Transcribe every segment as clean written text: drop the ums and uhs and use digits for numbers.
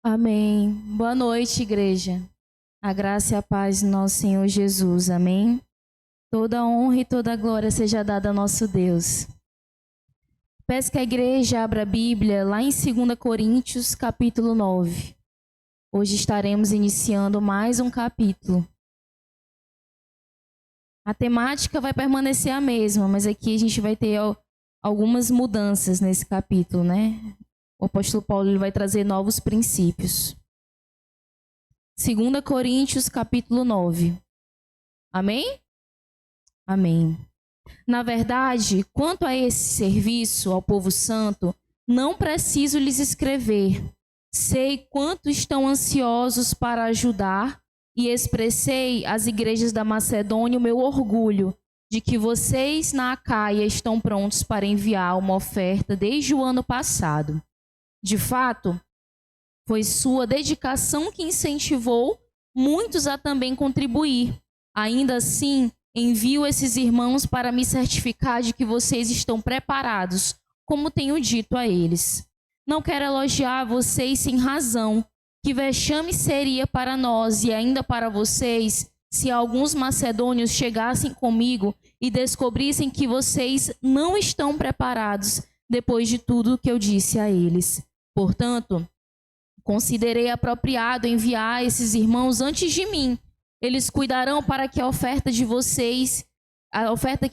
Amém. Boa noite, igreja. A graça e a paz do nosso Senhor Jesus. Amém. Toda honra e toda glória seja dada ao nosso Deus. Peço que a igreja abra a Bíblia lá em 2 Coríntios, capítulo 9. Hoje estaremos iniciando mais um capítulo. A temática vai permanecer a mesma, mas aqui a gente vai ter algumas mudanças nesse capítulo, né? O apóstolo Paulo ele vai trazer novos princípios. 2 Coríntios, capítulo 9. Amém? Amém. Na verdade, quanto a esse serviço ao povo santo, não preciso lhes escrever. Sei quanto estão ansiosos para ajudar e expressei às igrejas da Macedônia o meu orgulho de que vocês na Acaia estão prontos para enviar uma oferta desde o ano passado. De fato, foi sua dedicação que incentivou muitos a também contribuir. Ainda assim, envio esses irmãos para me certificar de que vocês estão preparados, como tenho dito a eles. Não quero elogiar vocês sem razão. Que vexame seria para nós e ainda para vocês se alguns macedônios chegassem comigo e descobrissem que vocês não estão preparados depois de tudo que eu disse a eles. Portanto, considerei apropriado enviar esses irmãos antes de mim. Eles cuidarão para que a oferta que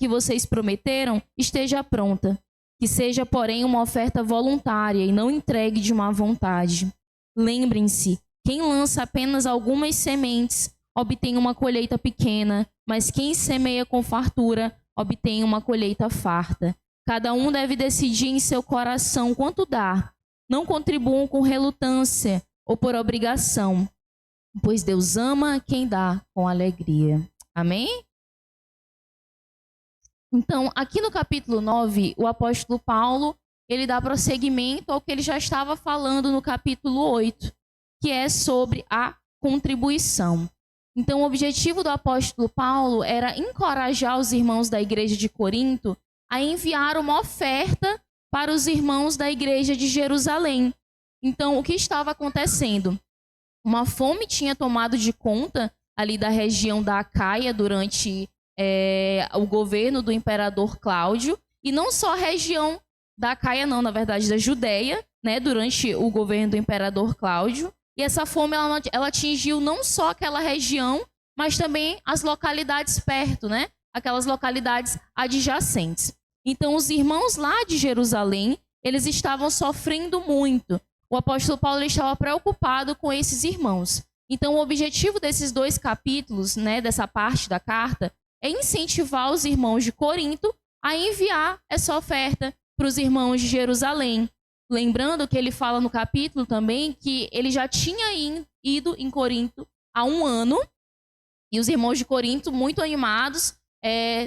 vocês prometeram, esteja pronta. Que seja, porém, uma oferta voluntária e não entregue de má vontade. Lembrem-se, quem lança apenas algumas sementes obtém uma colheita pequena, mas quem semeia com fartura obtém uma colheita farta. Cada um deve decidir em seu coração quanto dar. Não contribuam com relutância ou por obrigação, pois Deus ama quem dá com alegria. Amém? Então, aqui no capítulo 9, o apóstolo Paulo, ele dá prosseguimento ao que ele já estava falando no capítulo 8, que é sobre a contribuição. Então, o objetivo do apóstolo Paulo era encorajar os irmãos da igreja de Corinto a enviar uma oferta para os irmãos da igreja de Jerusalém. Então, o que estava acontecendo? Uma fome tinha tomado de conta ali da região da Acaia durante o governo do imperador Cláudio, e não só a região da Acaia não, na verdade da Judéia, né, durante o governo do imperador Cláudio. E essa fome ela atingiu não só aquela região, mas também as localidades perto, né? Aquelas localidades adjacentes. Então, os irmãos lá de Jerusalém, eles estavam sofrendo muito. O apóstolo Paulo estava preocupado com esses irmãos. Então, o objetivo desses dois capítulos, né, dessa parte da carta, é incentivar os irmãos de Corinto a enviar essa oferta para os irmãos de Jerusalém. Lembrando que ele fala no capítulo também que ele já tinha ido em Corinto há um ano, e os irmãos de Corinto, muito animados,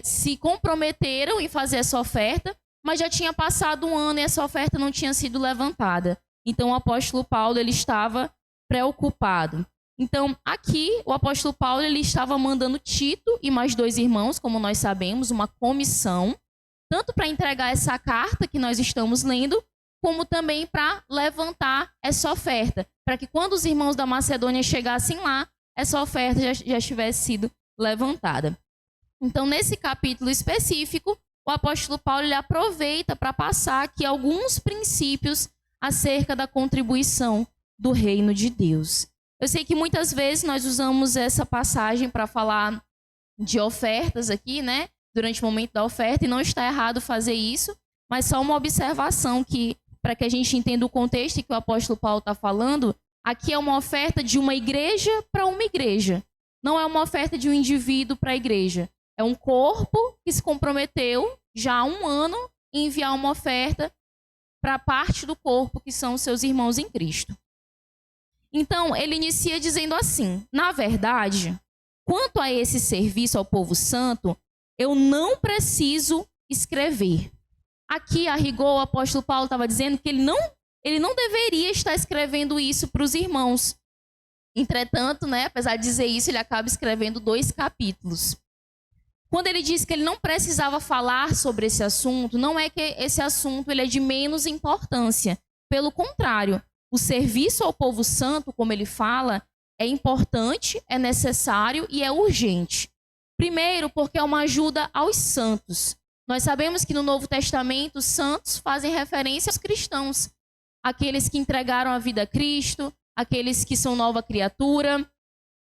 se comprometeram em fazer essa oferta, mas já tinha passado um ano e essa oferta não tinha sido levantada. Então, o apóstolo Paulo ele estava preocupado. Então, aqui, o apóstolo Paulo ele estava mandando Tito e mais dois irmãos, como nós sabemos, uma comissão, tanto para entregar essa carta que nós estamos lendo, como também para levantar essa oferta, para que quando os irmãos da Macedônia chegassem lá, essa oferta já tivesse sido levantada. Então, nesse capítulo específico, o apóstolo Paulo ele aproveita para passar aqui alguns princípios acerca da contribuição do reino de Deus. Eu sei que muitas vezes nós usamos essa passagem para falar de ofertas aqui, né? Durante o momento da oferta, e não está errado fazer isso, mas só uma observação que, para que a gente entenda o contexto que o apóstolo Paulo está falando, aqui é uma oferta de uma igreja para uma igreja. Não é uma oferta de um indivíduo para a igreja. É um corpo que se comprometeu já há um ano em enviar uma oferta para a parte do corpo, que são os seus irmãos em Cristo. Então, ele inicia dizendo assim: na verdade, quanto a esse serviço ao povo santo, eu não preciso escrever. Aqui, a rigor, o apóstolo Paulo estava dizendo que ele não deveria estar escrevendo isso para os irmãos. Entretanto, né, apesar de dizer isso, ele acaba escrevendo 2 capítulos. Quando ele diz que ele não precisava falar sobre esse assunto, não é que esse assunto ele é de menos importância. Pelo contrário, o serviço ao povo santo, como ele fala, é importante, é necessário e é urgente. Primeiro, porque é uma ajuda aos santos. Nós sabemos que no Novo Testamento, os santos fazem referência aos cristãos, aqueles que entregaram a vida a Cristo, aqueles que são nova criatura.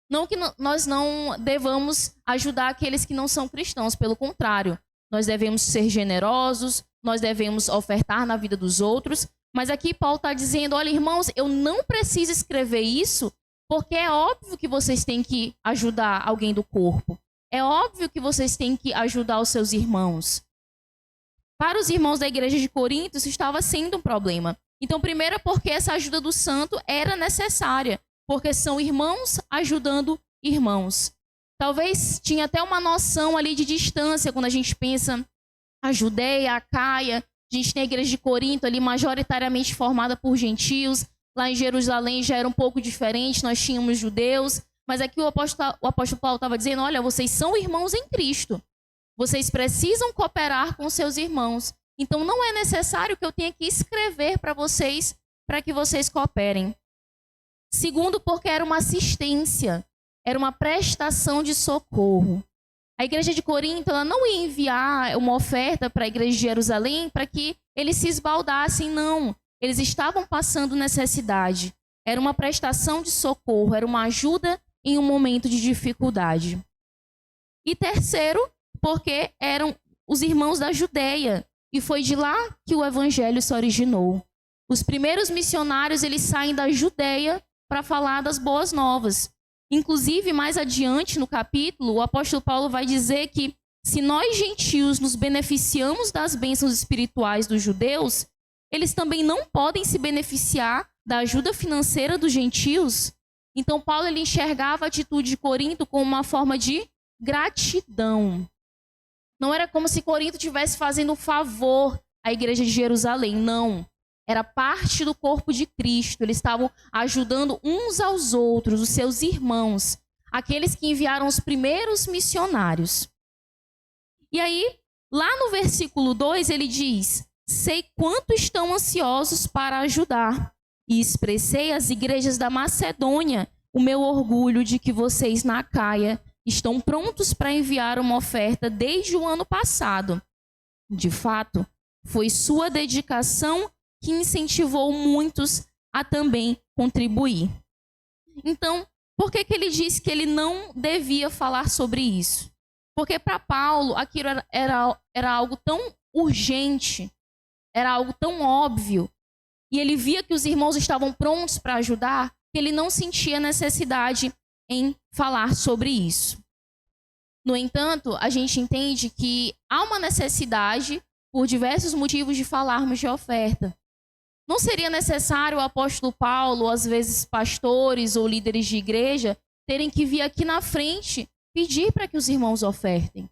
Não que nós não devamos ajudar aqueles que não são cristãos, pelo contrário, nós devemos ser generosos, nós devemos ofertar na vida dos outros, mas aqui Paulo está dizendo, olha irmãos, eu não preciso escrever isso, porque é óbvio que vocês têm que ajudar alguém do corpo, é óbvio que vocês têm que ajudar os seus irmãos. Para os irmãos da igreja de Corinto, isso estava sendo um problema. Então, primeiro, porque essa ajuda do santo era necessária, porque são irmãos ajudando irmãos. Talvez tinha até uma noção ali de distância quando a gente pensa a Judeia, a Caia, a gente tem a igreja de Corinto ali majoritariamente formada por gentios, lá em Jerusalém já era um pouco diferente, nós tínhamos judeus, mas aqui o apóstolo Paulo estava dizendo, olha, vocês são irmãos em Cristo, vocês precisam cooperar com seus irmãos, então não é necessário que eu tenha que escrever para vocês, para que vocês cooperem. Segundo, porque era uma assistência, era uma prestação de socorro. A igreja de Corinto ela não ia enviar uma oferta para a igreja de Jerusalém para que eles se esbaldassem, não. Eles estavam passando necessidade. Era uma prestação de socorro, era uma ajuda em um momento de dificuldade. E terceiro, porque eram os irmãos da Judeia, e foi de lá que o evangelho se originou. Os primeiros missionários eles saem da Judeia para falar das boas novas. Inclusive, mais adiante no capítulo, o apóstolo Paulo vai dizer que se nós gentios nos beneficiamos das bênçãos espirituais dos judeus, eles também não podem se beneficiar da ajuda financeira dos gentios. Então, Paulo ele enxergava a atitude de Corinto como uma forma de gratidão. Não era como se Corinto estivesse fazendo um favor à igreja de Jerusalém, não. Era parte do corpo de Cristo. Eles estavam ajudando uns aos outros, os seus irmãos, aqueles que enviaram os primeiros missionários. E aí, lá no versículo 2, ele diz, sei quanto estão ansiosos para ajudar, e expressei às igrejas da Macedônia o meu orgulho de que vocês na Acaia estão prontos para enviar uma oferta desde o ano passado. De fato, foi sua dedicação que incentivou muitos a também contribuir. Então, por que ele disse que ele não devia falar sobre isso? Porque para Paulo aquilo era algo tão urgente, era algo tão óbvio, e ele via que os irmãos estavam prontos para ajudar, que ele não sentia necessidade em falar sobre isso. No entanto, a gente entende que há uma necessidade, por diversos motivos, de falarmos de oferta. Não seria necessário o apóstolo Paulo, ou às vezes pastores ou líderes de igreja, terem que vir aqui na frente pedir para que os irmãos ofertem.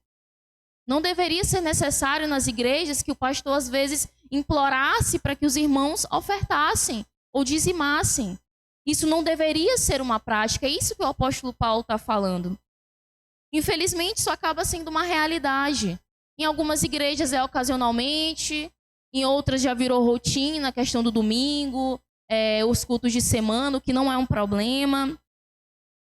Não deveria ser necessário nas igrejas que o pastor às vezes implorasse para que os irmãos ofertassem ou dizimassem. Isso não deveria ser uma prática, é isso que o apóstolo Paulo está falando. Infelizmente, isso acaba sendo uma realidade. Em algumas igrejas é ocasionalmente, em outras já virou rotina, a questão do domingo, os cultos de semana, o que não é um problema.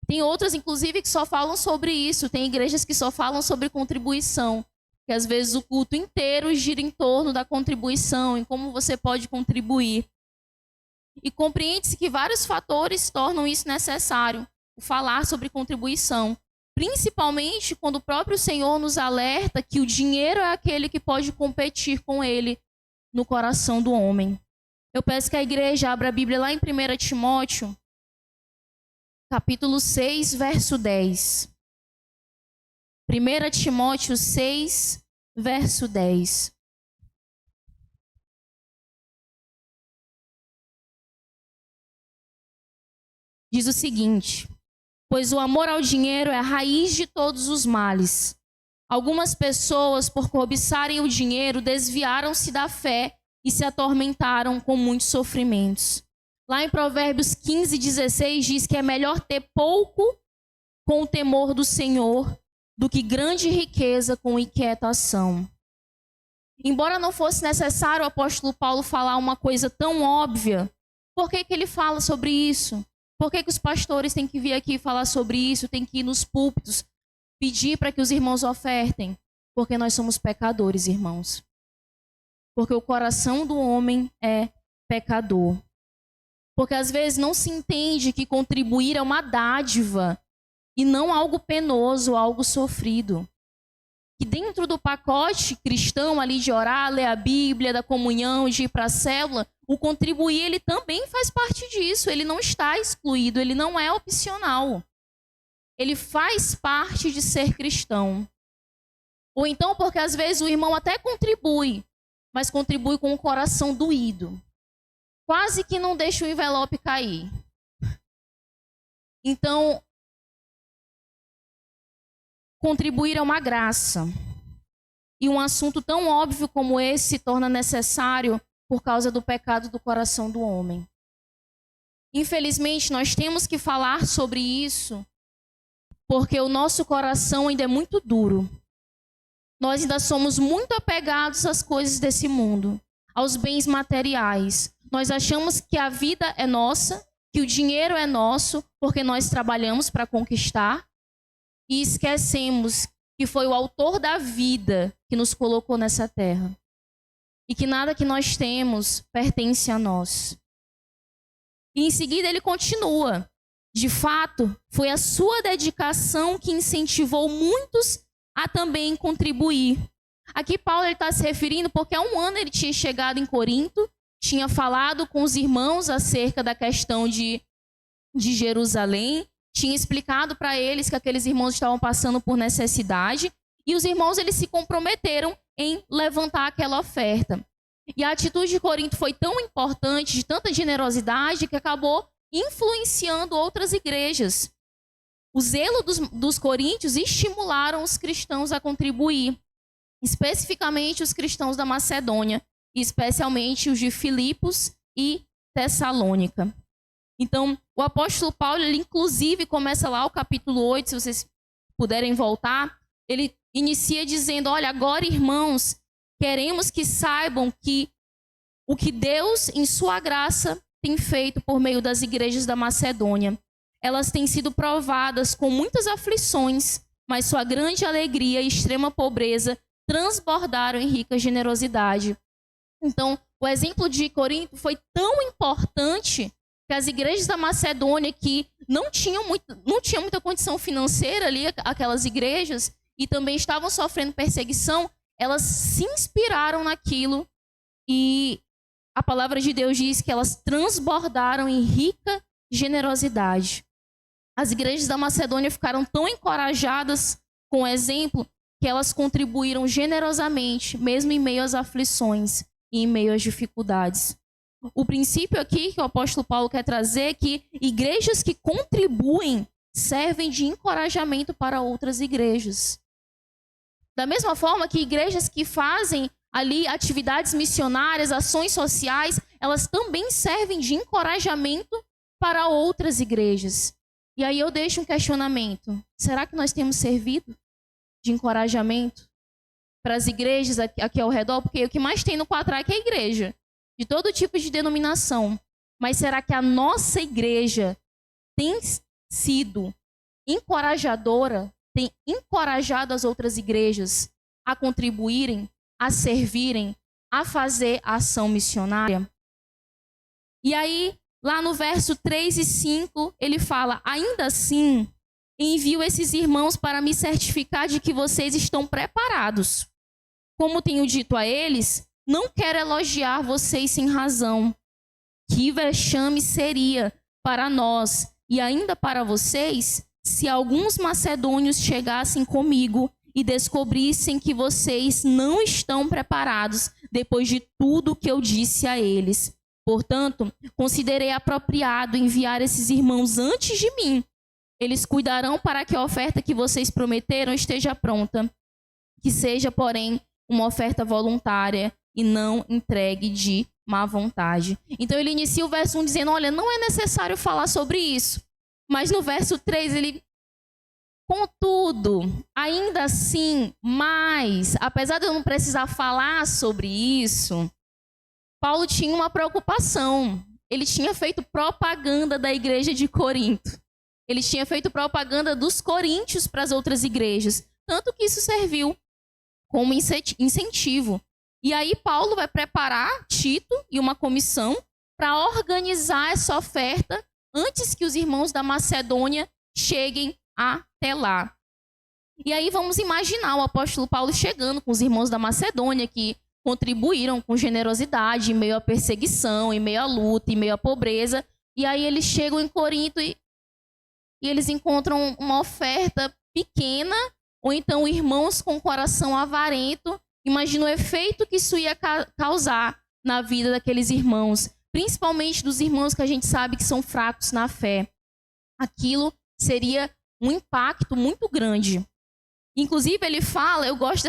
Tem outras, inclusive, que só falam sobre isso. Tem igrejas que só falam sobre contribuição. Que às vezes o culto inteiro gira em torno da contribuição, em como você pode contribuir. E compreende-se que vários fatores tornam isso necessário, o falar sobre contribuição. Principalmente quando o próprio Senhor nos alerta que o dinheiro é aquele que pode competir com ele no coração do homem. Eu peço que a igreja abra a Bíblia lá em 1 Timóteo, capítulo 6, verso 10. 1 Timóteo 6, verso 10. Diz o seguinte: pois o amor ao dinheiro é a raiz de todos os males. Algumas pessoas, por cobiçarem o dinheiro, desviaram-se da fé e se atormentaram com muitos sofrimentos. Lá em Provérbios 15, 16, diz que é melhor ter pouco com o temor do Senhor do que grande riqueza com inquietação. Embora não fosse necessário o apóstolo Paulo falar uma coisa tão óbvia, Por que ele fala sobre isso? Por que os pastores têm que vir aqui falar sobre isso, têm que ir nos púlpitos, pedir para que os irmãos ofertem? Porque nós somos pecadores, irmãos. Porque o coração do homem é pecador. Porque às vezes não se entende que contribuir é uma dádiva e não algo penoso, algo sofrido. Que dentro do pacote cristão ali de orar, ler a Bíblia, da comunhão, de ir para a célula, o contribuir ele também faz parte disso. Ele não está excluído, ele não é opcional. Ele faz parte de ser cristão. Ou então porque às vezes o irmão até contribui, mas contribui com o coração doído. Quase que não deixa o envelope cair. Então, contribuir é uma graça. E um assunto tão óbvio como esse se torna necessário por causa do pecado do coração do homem. Infelizmente, nós temos que falar sobre isso porque o nosso coração ainda é muito duro. Nós ainda somos muito apegados às coisas desse mundo, aos bens materiais. Nós achamos que a vida é nossa, que o dinheiro é nosso, porque nós trabalhamos para conquistar, e esquecemos que foi o autor da vida que nos colocou nessa terra. E que nada que nós temos pertence a nós. E em seguida ele continua. De fato, foi a sua dedicação que incentivou muitos a também contribuir. Aqui Paulo está se referindo porque há um ano ele tinha chegado em Corinto, tinha falado com os irmãos acerca da questão de Jerusalém, tinha explicado para eles que aqueles irmãos estavam passando por necessidade, e os irmãos eles se comprometeram em levantar aquela oferta. E a atitude de Corinto foi tão importante, de tanta generosidade, que acabou influenciando outras igrejas. O zelo dos coríntios estimularam os cristãos a contribuir, especificamente os cristãos da Macedônia, e especialmente os de Filipos e Tessalônica. Então, o apóstolo Paulo, ele inclusive começa lá o capítulo 8, se vocês puderem voltar, ele inicia dizendo, olha, agora, irmãos, queremos que saibam que o que Deus, em sua graça, tem feito por meio das igrejas da Macedônia. Elas têm sido provadas com muitas aflições, mas sua grande alegria e extrema pobreza transbordaram em rica generosidade. Então, o exemplo de Corinto foi tão importante que as igrejas da Macedônia, que não tinham muita condição financeira ali, aquelas igrejas, e também estavam sofrendo perseguição, elas se inspiraram naquilo e a palavra de Deus diz que elas transbordaram em rica generosidade. As igrejas da Macedônia ficaram tão encorajadas com o exemplo que elas contribuíram generosamente, mesmo em meio às aflições e em meio às dificuldades. O princípio aqui que o apóstolo Paulo quer trazer é que igrejas que contribuem servem de encorajamento para outras igrejas. Da mesma forma que igrejas que fazem ali atividades missionárias, ações sociais, elas também servem de encorajamento para outras igrejas. E aí eu deixo um questionamento. Será que nós temos servido de encorajamento para as igrejas aqui ao redor? Porque o que mais tem no Quatraque é a igreja, de todo tipo de denominação. Mas será que a nossa igreja tem sido encorajadora, tem encorajado as outras igrejas a contribuírem, a servirem, a fazer a ação missionária? E aí, lá no verso 3 e 5, ele fala, ainda assim, envio esses irmãos para me certificar de que vocês estão preparados. Como tenho dito a eles, não quero elogiar vocês sem razão. Que vexame seria para nós e ainda para vocês se alguns macedônios chegassem comigo e descobrissem que vocês não estão preparados depois de tudo que eu disse a eles. Portanto, considerei apropriado enviar esses irmãos antes de mim. Eles cuidarão para que a oferta que vocês prometeram esteja pronta, que seja, porém, uma oferta voluntária e não entregue de má vontade. Então ele inicia o verso 1 dizendo, olha, não é necessário falar sobre isso. Mas no verso 3 ele, contudo, ainda assim, mas, apesar de eu não precisar falar sobre isso, Paulo tinha uma preocupação. ele tinha feito propaganda da igreja de Corinto. Ele tinha feito propaganda dos coríntios para as outras igrejas. Tanto que isso serviu como incentivo. E aí Paulo vai preparar Tito e uma comissão para organizar essa oferta antes que os irmãos da Macedônia cheguem até lá. E aí vamos imaginar o apóstolo Paulo chegando com os irmãos da Macedônia que contribuíram com generosidade em meio à perseguição, em meio à luta, em meio à pobreza. E aí eles chegam em Corinto e eles encontram uma oferta pequena, ou então irmãos com coração avarento. Imagina o efeito que isso ia causar na vida daqueles irmãos, principalmente dos irmãos que a gente sabe que são fracos na fé. Aquilo seria um impacto muito grande. Inclusive, ele fala, eu acho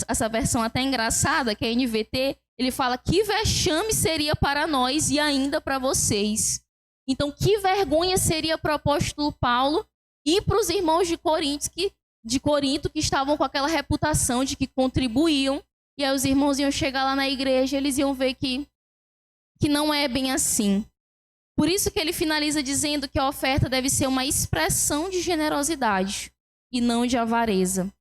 essa versão até engraçada, que é a NVT, ele fala que vexame seria para nós e ainda para vocês. Então, que vergonha seria para o apóstolo Paulo e para os irmãos de Corinto que estavam com aquela reputação de que contribuíam, e aí os irmãos iam chegar lá na igreja, eles iam ver que não é bem assim. Por isso que ele finaliza dizendo que a oferta deve ser uma expressão de generosidade e não de avareza.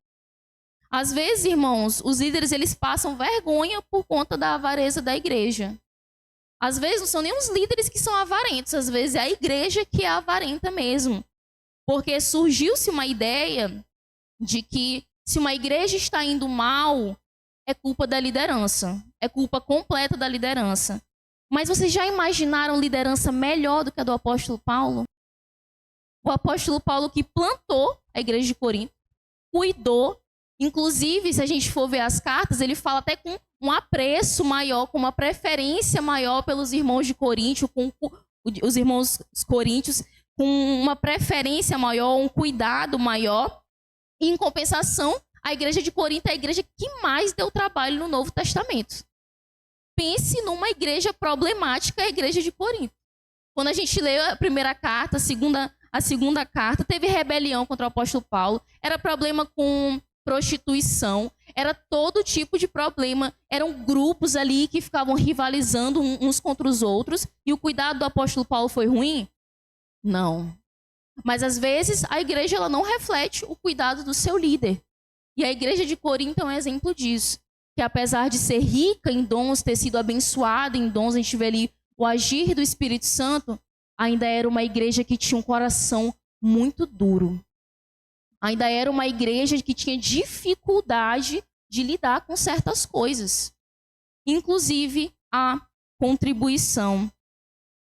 Às vezes, irmãos, os líderes eles passam vergonha por conta da avareza da igreja. Às vezes não são nem os líderes que são avarentos, às vezes é a igreja que é avarenta mesmo. Porque surgiu-se uma ideia de que se uma igreja está indo mal, é culpa da liderança, é culpa completa da liderança. Mas vocês já imaginaram liderança melhor do que a do apóstolo Paulo? O apóstolo Paulo que plantou a igreja de Corinto, cuidou. Inclusive, se a gente for ver as cartas, ele fala até com um apreço maior, com uma preferência maior pelos irmãos de Corinto, com os irmãos coríntios, com uma preferência maior, um cuidado maior. E, em compensação, a igreja de Corinto é a igreja que mais deu trabalho no Novo Testamento. Pense numa igreja problemática, a igreja de Corinto. Quando a gente lê a primeira carta, a segunda carta, teve rebelião contra o apóstolo Paulo, era problema com prostituição, era todo tipo de problema, eram grupos ali que ficavam rivalizando uns contra os outros, e o cuidado do apóstolo Paulo foi ruim? Não. Mas às vezes a igreja ela não reflete o cuidado do seu líder. E a igreja de Corinto é um exemplo disso, que apesar de ser rica em dons, ter sido abençoada em dons, a gente vê ali o agir do Espírito Santo, ainda era uma igreja que tinha um coração muito duro. Ainda era uma igreja que tinha dificuldade de lidar com certas coisas, inclusive a contribuição.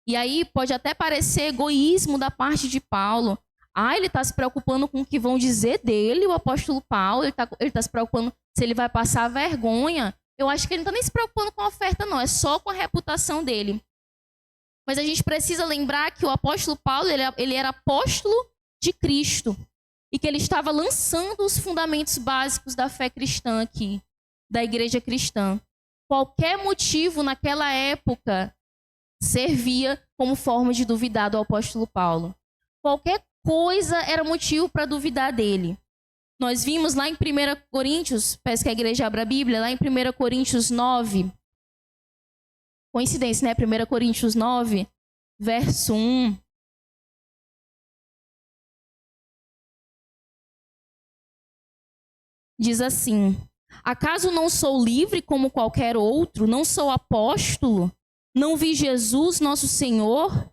E aí pode até parecer egoísmo da parte de Paulo. Ele está se preocupando com o que vão dizer dele, o apóstolo Paulo, ele está se preocupando se ele vai passar vergonha. Eu acho que ele não está nem se preocupando com a oferta, não, é só com a reputação dele. Mas a gente precisa lembrar que o apóstolo Paulo, ele era apóstolo de Cristo. E que ele estava lançando os fundamentos básicos da fé cristã aqui, da igreja cristã. Qualquer motivo naquela época servia como forma de duvidar do apóstolo Paulo. Qualquer coisa era motivo para duvidar dele. Nós vimos lá em 1 Coríntios, peço que a igreja abra a Bíblia, lá em 1 Coríntios 9. Coincidência, né? 1 Coríntios 9, verso 1. Diz assim: acaso não sou livre como qualquer outro? Não sou apóstolo? Não vi Jesus, nosso Senhor,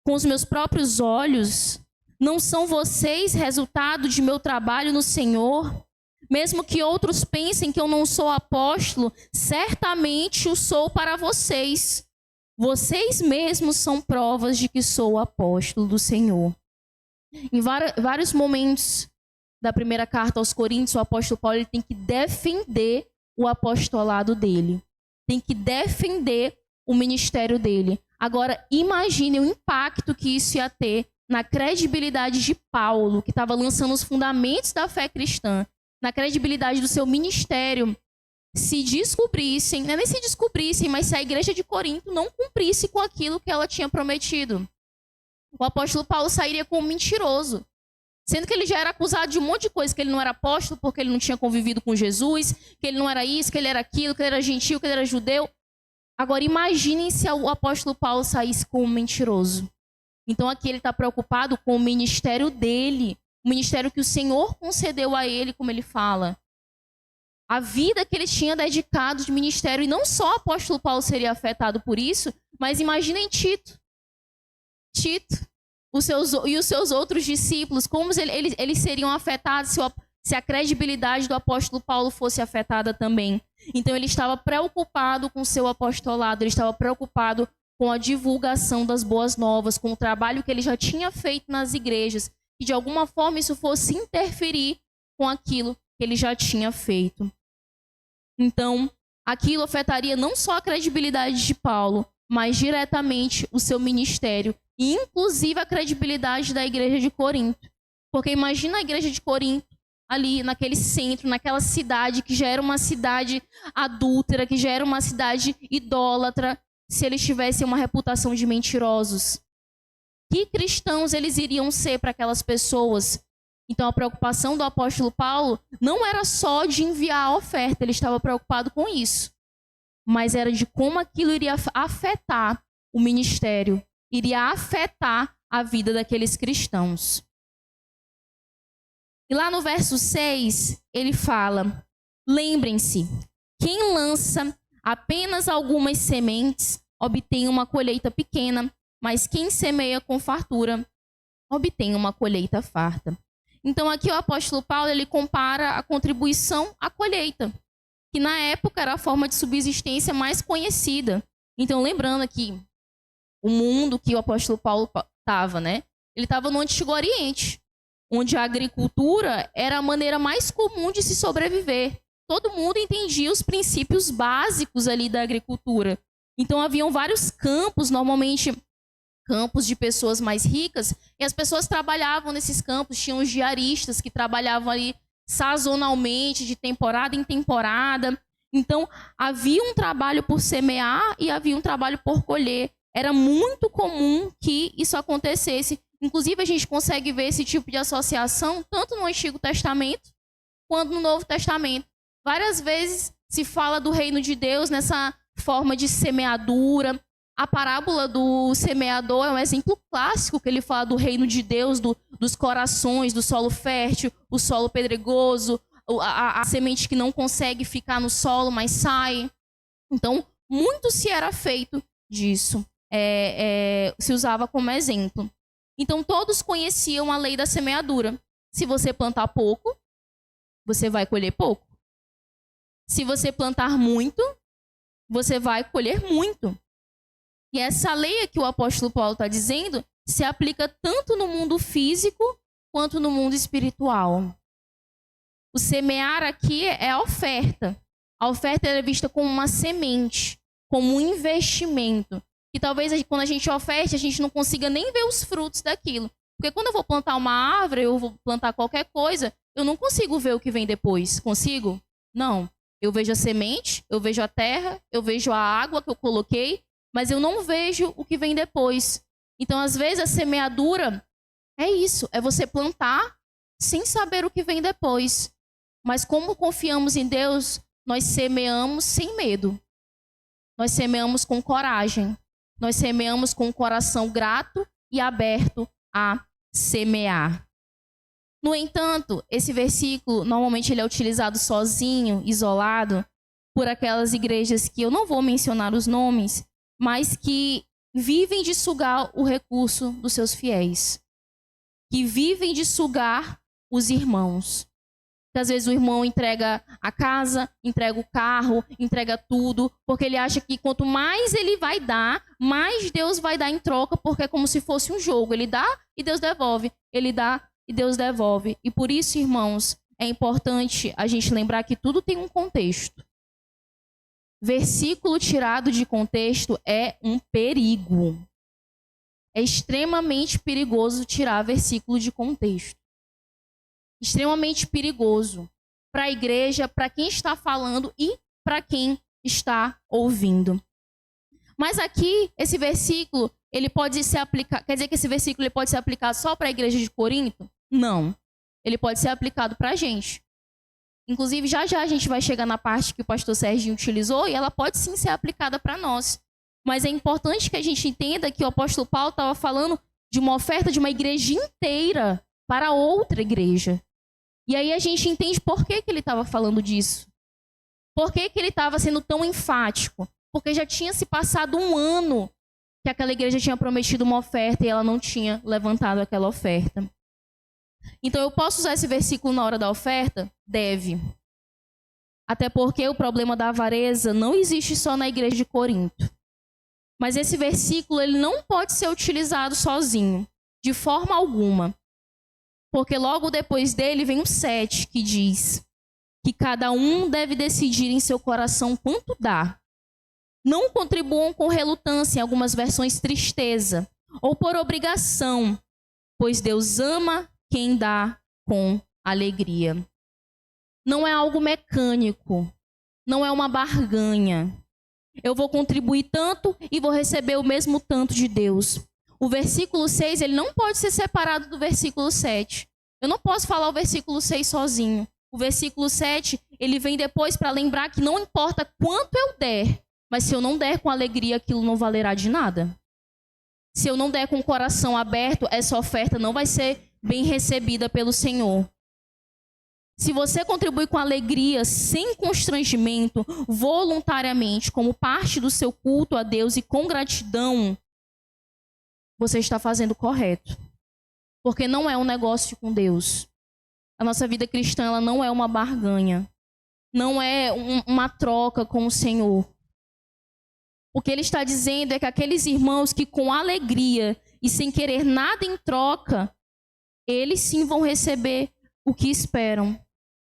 com os meus próprios olhos? Não são vocês resultado de meu trabalho no Senhor? Mesmo que outros pensem que eu não sou apóstolo, certamente o sou para vocês. Vocês mesmos são provas de que sou apóstolo do Senhor. Em vários momentos da primeira carta aos Coríntios, o apóstolo Paulo ele tem que defender o apostolado dele. Tem que defender o ministério dele. Agora, imagine o impacto que isso ia ter na credibilidade de Paulo, que estava lançando os fundamentos da fé cristã, na credibilidade do seu ministério, se descobrissem, não é nem se descobrissem, mas se a igreja de Corinto não cumprisse com aquilo que ela tinha prometido. O apóstolo Paulo sairia como mentiroso. Sendo que ele já era acusado de um monte de coisa, que ele não era apóstolo porque ele não tinha convivido com Jesus, que ele não era isso, que ele era aquilo, que ele era gentil, que ele era judeu. Agora, imaginem se o apóstolo Paulo saísse como mentiroso. Então, aqui ele está preocupado com o ministério dele, o ministério que o Senhor concedeu a ele, como ele fala. A vida que ele tinha dedicado de ministério, e não só o apóstolo Paulo seria afetado por isso, mas imaginem Tito. Tito e os seus outros discípulos, como eles seriam afetados se a credibilidade do apóstolo Paulo fosse afetada também. Então ele estava preocupado com o seu apostolado, ele estava preocupado com a divulgação das boas novas, com o trabalho que ele já tinha feito nas igrejas, que de alguma forma isso fosse interferir com aquilo que ele já tinha feito. Então, aquilo afetaria não só a credibilidade de Paulo, mas diretamente o seu ministério, e inclusive a credibilidade da igreja de Corinto. Porque imagina a igreja de Corinto, ali naquele centro, naquela cidade que já era uma cidade adúltera, que já era uma cidade idólatra, se eles tivessem uma reputação de mentirosos. Que cristãos eles iriam ser para aquelas pessoas? Então a preocupação do apóstolo Paulo não era só de enviar a oferta, ele estava preocupado com isso. Mas era de como aquilo iria afetar o ministério, iria afetar a vida daqueles cristãos. E lá no verso 6, ele fala: lembrem-se, quem lança apenas algumas sementes obtém uma colheita pequena, mas quem semeia com fartura obtém uma colheita farta. Então aqui o apóstolo Paulo ele compara a contribuição à colheita, que na época era a forma de subsistência mais conhecida. Então lembrando aqui, o mundo que o apóstolo Paulo estava, né? Ele estava no Antigo Oriente, onde a agricultura era a maneira mais comum de se sobreviver. Todo mundo entendia os princípios básicos ali da agricultura. Então haviam vários campos, normalmente campos de pessoas mais ricas, e as pessoas trabalhavam nesses campos, tinham os diaristas que trabalhavam ali sazonalmente, de temporada em temporada. Então havia um trabalho por semear e havia um trabalho por colher. Era muito comum que isso acontecesse. Inclusive, a gente consegue ver esse tipo de associação tanto no Antigo Testamento quanto no Novo Testamento. Várias vezes se fala do reino de Deus nessa forma de semeadura. A parábola do semeador é um exemplo clássico que ele fala do reino de Deus, dos corações, do solo fértil, o solo pedregoso, a semente que não consegue ficar no solo, mas sai. Então, muito se era feito disso. Se usava como exemplo. Então, todos conheciam a lei da semeadura. Se você plantar pouco, você vai colher pouco. Se você plantar muito, você vai colher muito. E essa lei que o apóstolo Paulo está dizendo se aplica tanto no mundo físico quanto no mundo espiritual. O semear aqui é a oferta. A oferta é vista como uma semente, como um investimento. E talvez quando a gente oferte, a gente não consiga nem ver os frutos daquilo. Porque quando eu vou plantar uma árvore, eu vou plantar qualquer coisa, eu não consigo ver o que vem depois. Consigo? Não. Eu vejo a semente, eu vejo a terra, eu vejo a água que eu coloquei, mas eu não vejo o que vem depois. Então, às vezes, a semeadura é isso, é você plantar sem saber o que vem depois. Mas como confiamos em Deus, nós semeamos sem medo. Nós semeamos com coragem. Nós semeamos com o coração grato e aberto a semear. No entanto, esse versículo, normalmente ele é utilizado sozinho, isolado, por aquelas igrejas que eu não vou mencionar os nomes, mas que vivem de sugar o recurso dos seus fiéis. Que vivem de sugar os irmãos. Às vezes o irmão entrega a casa, entrega o carro, entrega tudo, porque ele acha que quanto mais ele vai dar, mais Deus vai dar em troca, porque é como se fosse um jogo. Ele dá e Deus devolve. Ele dá e Deus devolve. E por isso, irmãos, é importante a gente lembrar que tudo tem um contexto. Versículo tirado de contexto é um perigo. É extremamente perigoso tirar versículo de contexto. Extremamente perigoso para a igreja, para quem está falando e para quem está ouvindo. Mas aqui, esse versículo, ele pode ser aplicado, quer dizer que esse versículo ele pode ser aplicado só para a igreja de Corinto? Não. Ele pode ser aplicado para a gente. Inclusive, já já a gente vai chegar na parte que o pastor Serginho utilizou e ela pode sim ser aplicada para nós. Mas é importante que a gente entenda que o apóstolo Paulo estava falando de uma oferta de uma igreja inteira para outra igreja. E aí a gente entende por que ele estava falando disso. Por que ele estava sendo tão enfático? Porque já tinha se passado um ano que aquela igreja tinha prometido uma oferta e ela não tinha levantado aquela oferta. Então eu posso usar esse versículo na hora da oferta? Deve. Até porque o problema da avareza não existe só na igreja de Corinto. Mas esse versículo ele não pode ser utilizado sozinho, de forma alguma. Porque logo depois dele vem o 7, que diz que cada um deve decidir em seu coração quanto dá. Não contribuam com relutância, em algumas versões tristeza, ou por obrigação, pois Deus ama quem dá com alegria. Não é algo mecânico, não é uma barganha. Eu vou contribuir tanto e vou receber o mesmo tanto de Deus. O versículo 6, ele não pode ser separado do versículo 7. Eu não posso falar o versículo 6 sozinho. O versículo 7, ele vem depois para lembrar que não importa quanto eu der, mas se eu não der com alegria, aquilo não valerá de nada. Se eu não der com o coração aberto, essa oferta não vai ser bem recebida pelo Senhor. Se você contribui com alegria, sem constrangimento, voluntariamente, como parte do seu culto a Deus e com gratidão, você está fazendo correto. Porque não é um negócio com Deus. A nossa vida cristã ela não é uma barganha. Não é uma troca com o Senhor. O que ele está dizendo é que aqueles irmãos que com alegria e sem querer nada em troca, eles sim vão receber o que esperam.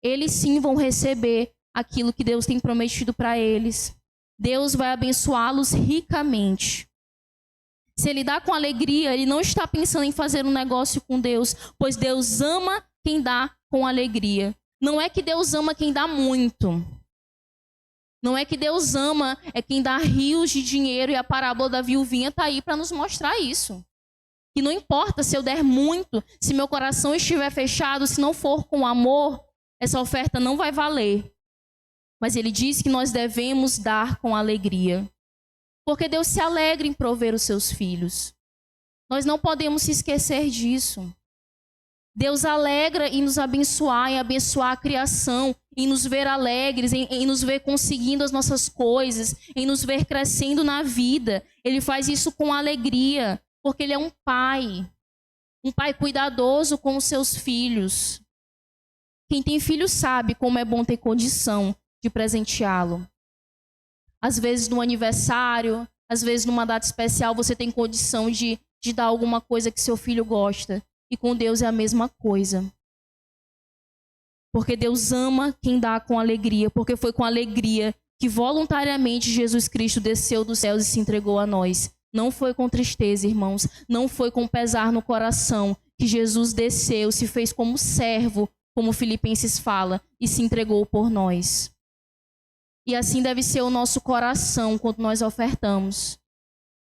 Eles sim vão receber aquilo que Deus tem prometido para eles. Deus vai abençoá-los ricamente. Se ele dá com alegria, ele não está pensando em fazer um negócio com Deus, pois Deus ama quem dá com alegria. Não é que Deus ama quem dá muito. Não é que Deus ama quem dá rios de dinheiro, e a parábola da viuvinha está aí para nos mostrar isso. Que não importa se eu der muito, se meu coração estiver fechado, se não for com amor, essa oferta não vai valer. Mas ele diz que nós devemos dar com alegria. Porque Deus se alegra em prover os seus filhos. Nós não podemos se esquecer disso. Deus alegra em nos abençoar, em abençoar a criação, em nos ver alegres, em nos ver conseguindo as nossas coisas, em nos ver crescendo na vida. Ele faz isso com alegria, porque ele é um pai cuidadoso com os seus filhos. Quem tem filho sabe como é bom ter condição de presenteá-lo. Às vezes no aniversário, às vezes numa data especial, você tem condição de dar alguma coisa que seu filho gosta. E com Deus é a mesma coisa. Porque Deus ama quem dá com alegria. Porque foi com alegria que voluntariamente Jesus Cristo desceu dos céus e se entregou a nós. Não foi com tristeza, irmãos. Não foi com pesar no coração que Jesus desceu, se fez como servo, como Filipenses fala, e se entregou por nós. E assim deve ser o nosso coração quando nós ofertamos.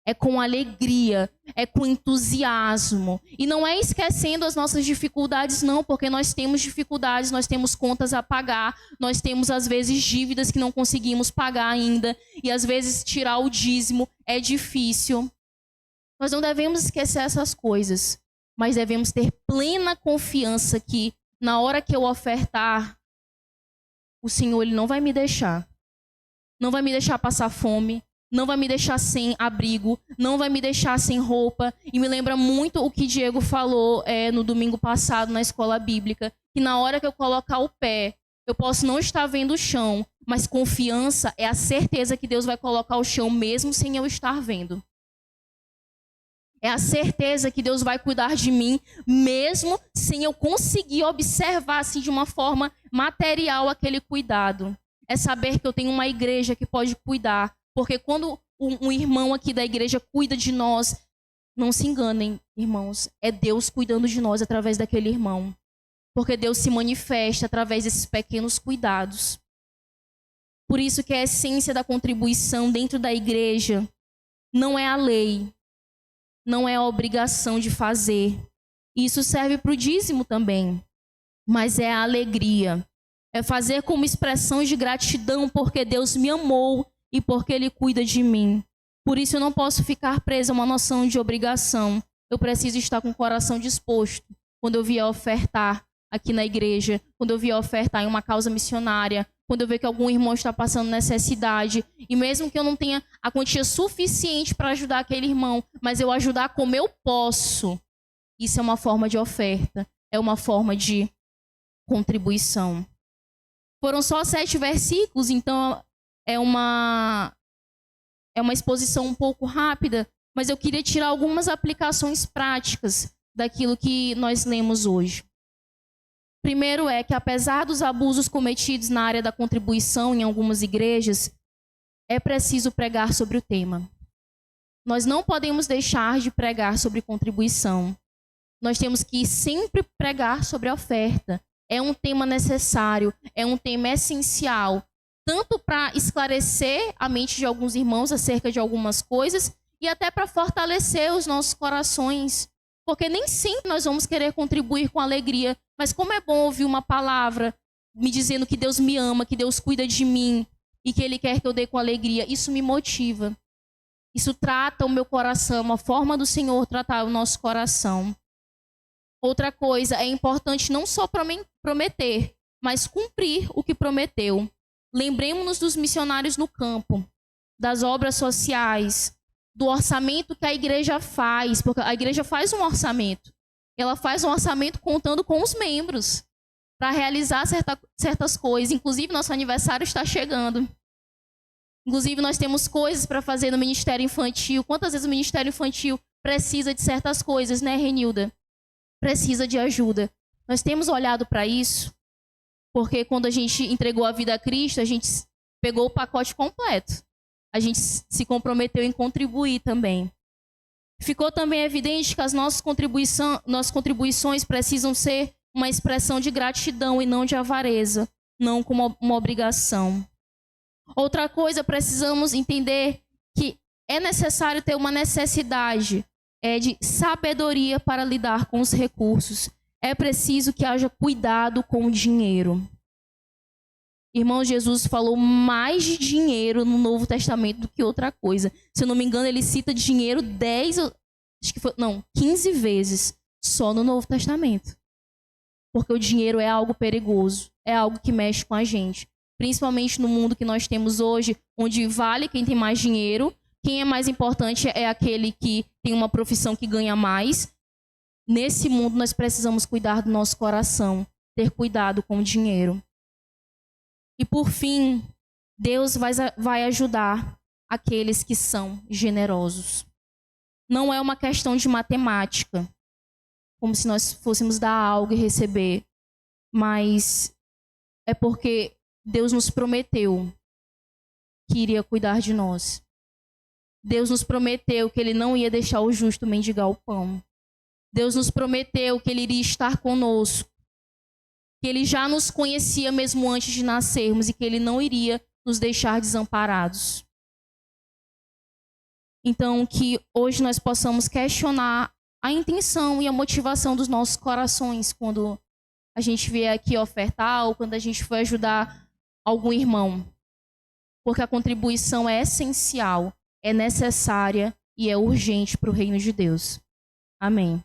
É com alegria, é com entusiasmo. E não é esquecendo as nossas dificuldades, não, porque nós temos dificuldades, nós temos contas a pagar, nós temos, às vezes, dívidas que não conseguimos pagar ainda, e, às vezes, tirar o dízimo é difícil. Nós não devemos esquecer essas coisas, mas devemos ter plena confiança que, na hora que eu ofertar, o Senhor ele não vai me deixar. Não vai me deixar passar fome. Não vai me deixar sem abrigo, não vai me deixar sem roupa. E me lembra muito o que Diego falou no domingo passado na escola bíblica, que na hora que eu colocar o pé, eu posso não estar vendo o chão, mas confiança é a certeza que Deus vai colocar o chão mesmo sem eu estar vendo. É a certeza que Deus vai cuidar de mim mesmo sem eu conseguir observar assim, de uma forma material aquele cuidado. É saber que eu tenho uma igreja que pode cuidar. Porque quando um irmão aqui da igreja cuida de nós, não se enganem, irmãos, é Deus cuidando de nós através daquele irmão. Porque Deus se manifesta através desses pequenos cuidados. Por isso que a essência da contribuição dentro da igreja não é a lei, não é a obrigação de fazer. Isso serve para o dízimo também, mas é a alegria. É fazer como expressão de gratidão porque Deus me amou e porque Ele cuida de mim. Por isso eu não posso ficar presa a uma noção de obrigação. Eu preciso estar com o coração disposto quando eu vier ofertar aqui na igreja, quando eu vier ofertar em uma causa missionária, quando eu ver que algum irmão está passando necessidade, e mesmo que eu não tenha a quantia suficiente para ajudar aquele irmão, mas eu ajudar como eu posso, isso é uma forma de oferta, é uma forma de contribuição. Foram só 7 versículos, então é uma exposição um pouco rápida, mas eu queria tirar algumas aplicações práticas daquilo que nós lemos hoje. Primeiro é que, apesar dos abusos cometidos na área da contribuição em algumas igrejas, é preciso pregar sobre o tema. Nós não podemos deixar de pregar sobre contribuição. Nós temos que sempre pregar sobre a oferta. É um tema necessário, é um tema essencial, tanto para esclarecer a mente de alguns irmãos acerca de algumas coisas e até para fortalecer os nossos corações. Porque nem sempre nós vamos querer contribuir com alegria, mas como é bom ouvir uma palavra me dizendo que Deus me ama, que Deus cuida de mim e que Ele quer que eu dê com alegria, isso me motiva. Isso trata o meu coração, uma forma do Senhor tratar o nosso coração. Outra coisa, é importante não só prometer, mas cumprir o que prometeu. Lembremos-nos dos missionários no campo, das obras sociais, do orçamento que a igreja faz, porque a igreja faz um orçamento. Ela faz um orçamento contando com os membros para realizar certas coisas. Inclusive, nosso aniversário está chegando. Inclusive, nós temos coisas para fazer no Ministério Infantil. Quantas vezes o Ministério Infantil precisa de certas coisas, né, Renilda? Precisa de ajuda. Nós temos olhado para isso, porque quando a gente entregou a vida a Cristo, a gente pegou o pacote completo. A gente se comprometeu em contribuir também. Ficou também evidente que as nossas contribuições precisam ser uma expressão de gratidão e não de avareza, não como uma obrigação. Outra coisa, precisamos entender que é necessário ter uma necessidade de sabedoria para lidar com os recursos. É preciso que haja cuidado com o dinheiro. Irmão, Jesus falou mais de dinheiro no Novo Testamento do que outra coisa. Se eu não me engano, ele cita dinheiro 15 vezes só no Novo Testamento. Porque o dinheiro é algo perigoso, é algo que mexe com a gente. Principalmente no mundo que nós temos hoje, onde vale quem tem mais dinheiro, quem é mais importante é aquele que tem uma profissão que ganha mais. Nesse mundo, nós precisamos cuidar do nosso coração, ter cuidado com o dinheiro. E por fim, Deus vai ajudar aqueles que são generosos. Não é uma questão de matemática, como se nós fôssemos dar algo e receber, mas é porque Deus nos prometeu que iria cuidar de nós. Deus nos prometeu que Ele não ia deixar o justo mendigar o pão. Deus nos prometeu que Ele iria estar conosco, que Ele já nos conhecia mesmo antes de nascermos e que Ele não iria nos deixar desamparados. Então, que hoje nós possamos questionar a intenção e a motivação dos nossos corações quando a gente vier aqui ofertar ou quando a gente for ajudar algum irmão. Porque a contribuição é essencial, é necessária e é urgente para o reino de Deus. Amém.